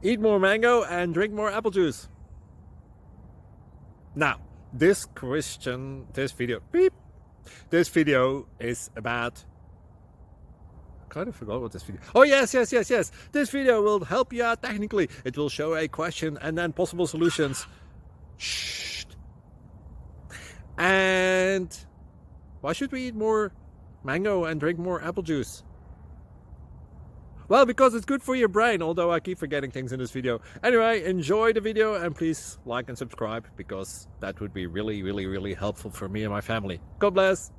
Eat more mango and drink more apple juice. Now, this video is about, I kind of forgot what this video. Oh, yes. This video will help you out technically. It will show a question and then possible solutions. Shh. And why should we eat more mango and drink more apple juice? Well, because it's good for your brain, although I keep forgetting things in this video. Anyway, enjoy the video and please like and subscribe, because that would be really helpful for me and my family. God bless.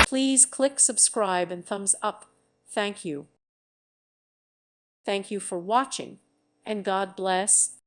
Please click subscribe and thumbs up. Thank you. Thank you for watching, and God bless.